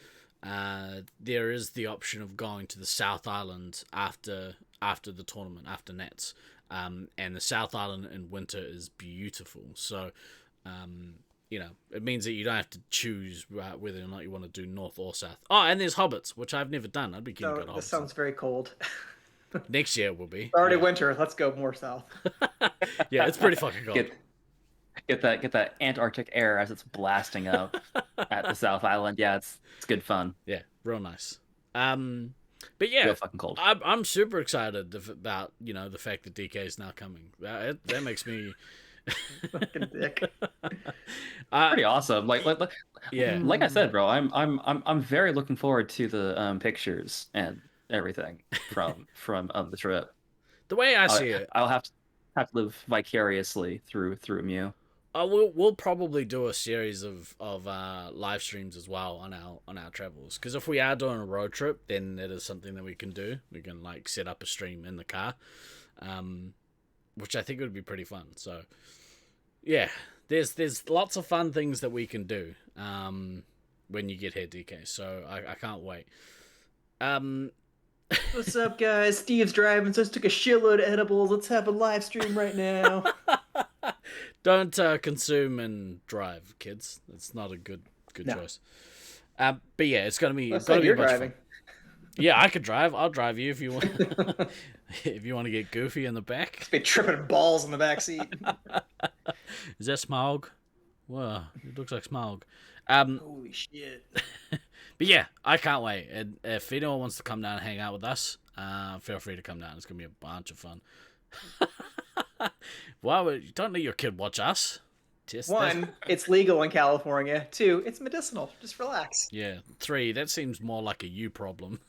there is the option of going to the South Island after the tournament, after Nats. And the South Island in winter is beautiful. So, it means that you don't have to choose whether or not you want to do North or South. Oh, and there's Hobbits, which I've never done. I'd be keen to go to Hobbits. This sounds very cold. Next year will be. It's already winter. Let's go more south. Yeah, it's pretty fucking cold. Get that Antarctic air as it's blasting up at the South Island. Yeah, it's good fun. Yeah, real nice. But yeah, real fucking cold. I'm super excited about the fact that DK is now coming. That makes me fucking dick. Pretty awesome. Like yeah, like I said, bro, I'm very looking forward to the pictures and everything from the trip. The way I see it, I'll have to live vicariously through Mew. We'll probably do a series of live streams as well on our travels, because if we are doing a road trip, then that is something that we can do. We can set up a stream in the car, which I think would be pretty fun. So yeah, there's lots of fun things that we can do when you get here, DK. So I can't wait. What's up, guys? Steve's driving, so I just took a shitload of edibles. Let's have a live stream right now. Don't consume and drive, kids. That's not a good choice. But yeah, it's gonna be. You're driving. Fun. Yeah, I could drive. I'll drive you if you want. If you want to get goofy in the back. Be tripping balls in the back seat. Is that Smaug? Whoa, it looks like Smaug. Holy shit. But yeah, I can't wait. And if anyone wants to come down and hang out with us, feel free to come down. It's gonna be a bunch of fun. Don't let your kid watch us. One, it's legal in California. Two, it's medicinal. Just relax. Yeah. Three, that seems more like a you problem.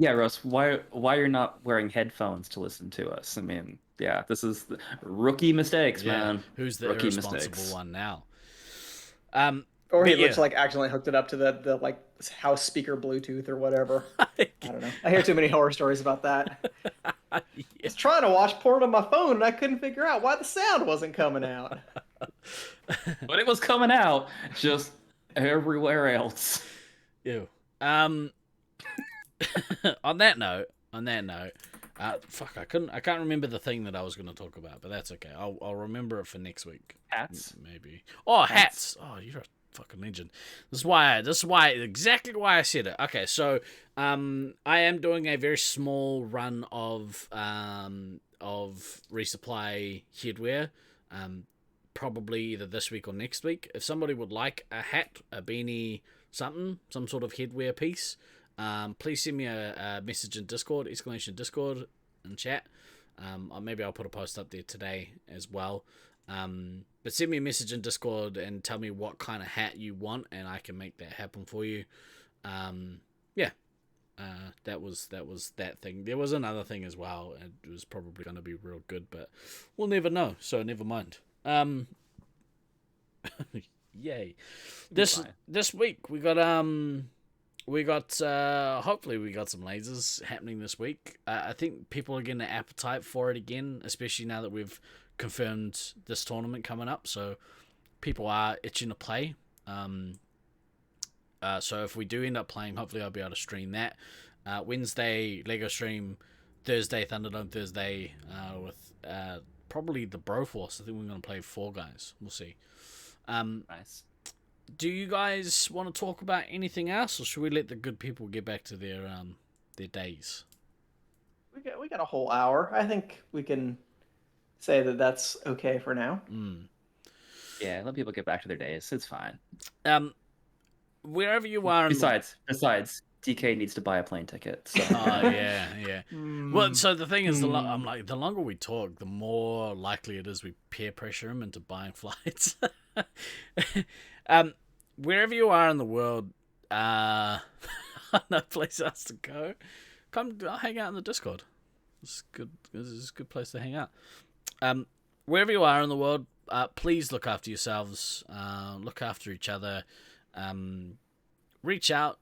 Yeah, Russ, why you're not wearing headphones to listen to us? I mean, yeah, this is rookie mistakes, man. Who's the rookie irresponsible one now? Or he looks like accidentally hooked it up to the house speaker Bluetooth or whatever. I don't know. I hear too many horror stories about that. I was trying to watch porn on my phone and I couldn't figure out why the sound wasn't coming out. But it was coming out just everywhere else. Ew. On that note, fuck, I can't remember the thing that I was going to talk about, but that's okay. I'll remember it for next week. Hats? Maybe. Oh, hats. Oh, you're a fucking legend. This is why exactly why I said it. Okay, so I am doing a very small run of resupply headwear. Probably either this week or next week. If somebody would like a hat, a beanie, some sort of headwear piece, please send me a message in Discord, !Discord in chat. Maybe I'll put a post up there today as well. But send me a message in Discord and tell me what kind of hat you want, and I can make that happen for you. Yeah. That was that thing. There was another thing as well. It was probably going to be real good, but we'll never know. So never mind. Yay. This week we got hopefully we got some lasers happening this week. I think people are getting an appetite for it again, especially now that we've confirmed this tournament coming up. So people are itching to play. So if we do end up playing, hopefully I'll be able to stream that. Wednesday Lego stream, Thursday Thunderdome Thursday with probably the Broforce. I think we're going to play 4 guys. We'll see. Nice. do you guys want to talk about anything else, or should we let the good people get back to their days? We got a whole hour. I think we can say that that's okay for now. Yeah, let people get back to their days. It's fine. Wherever you are. Besides, DK needs to buy a plane ticket. So. Oh yeah. Well, so the thing is, I'm like, the longer we talk, the more likely it is we peer pressure him into buying flights. Wherever you are in the world, no place else to go. Come hang out in the Discord. It's good. This is a good place to hang out. Wherever you are in the world, please look after yourselves. Look after each other. Reach out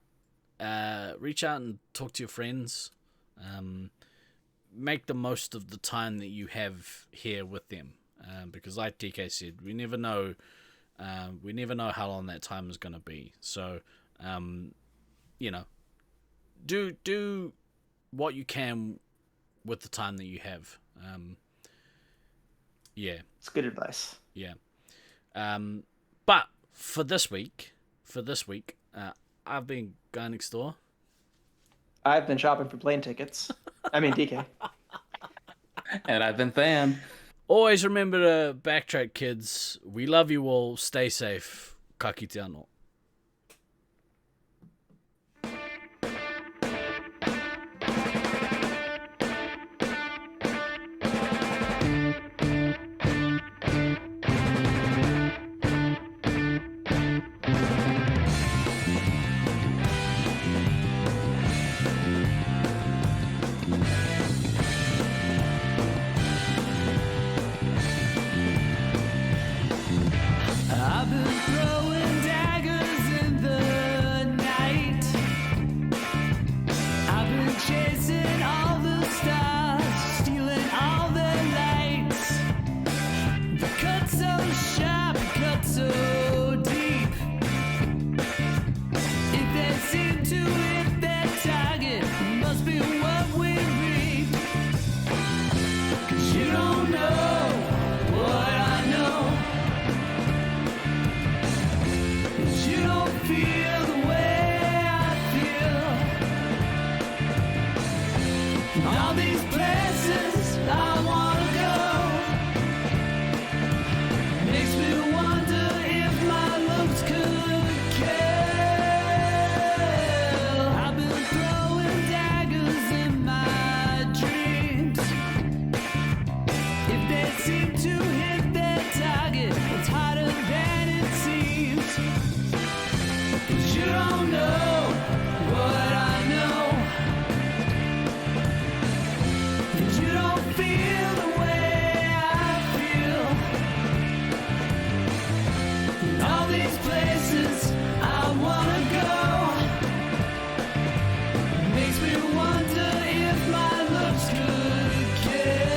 and talk to your friends. Make the most of the time that you have here with them, because like DK said, we never know how long that time is going to be. So do what you can with the time that you have. It's good advice. Yeah. But for this week, I've been Guy Next Door. I've been shopping for plane tickets. I mean, DK. And I've been Than. Always remember to backtrack, kids. We love you all. Stay safe. Ka kite anō. I've been throwing daggers in the night. I've been chasing all the stars, stealing all their lights. The cut so sharp, cut so deep. If they seem to hit their target, it must be what we reap. 'Cause you don't know what I know. You don't feel the way I feel. All these places I wanna go makes me wonder if my looks could kill. I've been throwing daggers in my dreams. If they seem to hit their target, it's harder than it seems. You don't know what I know. You don't feel the way I feel. All these places I wanna go makes me wonder if my looks could kill.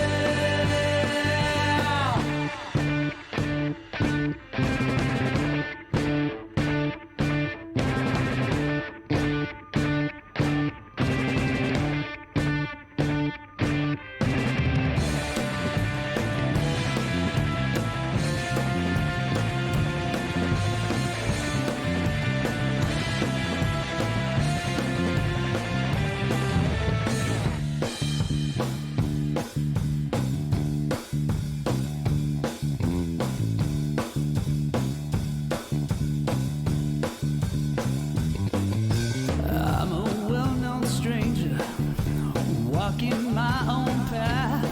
I'm a well-known stranger, walking my own path.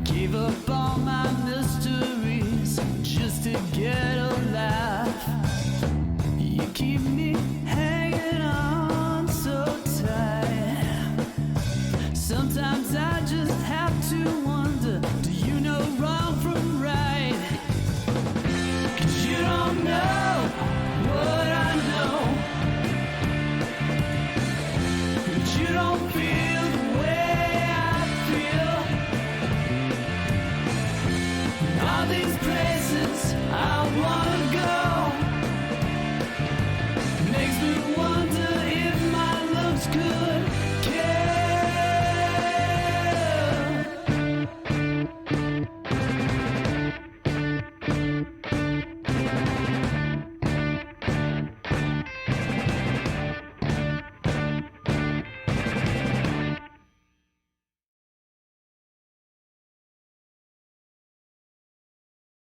Gave up all my mysteries just to get a laugh. You keep me hanging on so tight. Sometimes I just have to wonder, do you know wrong from right? 'Cause you don't know what I know. You don't feel the way I feel. All these places I wanna go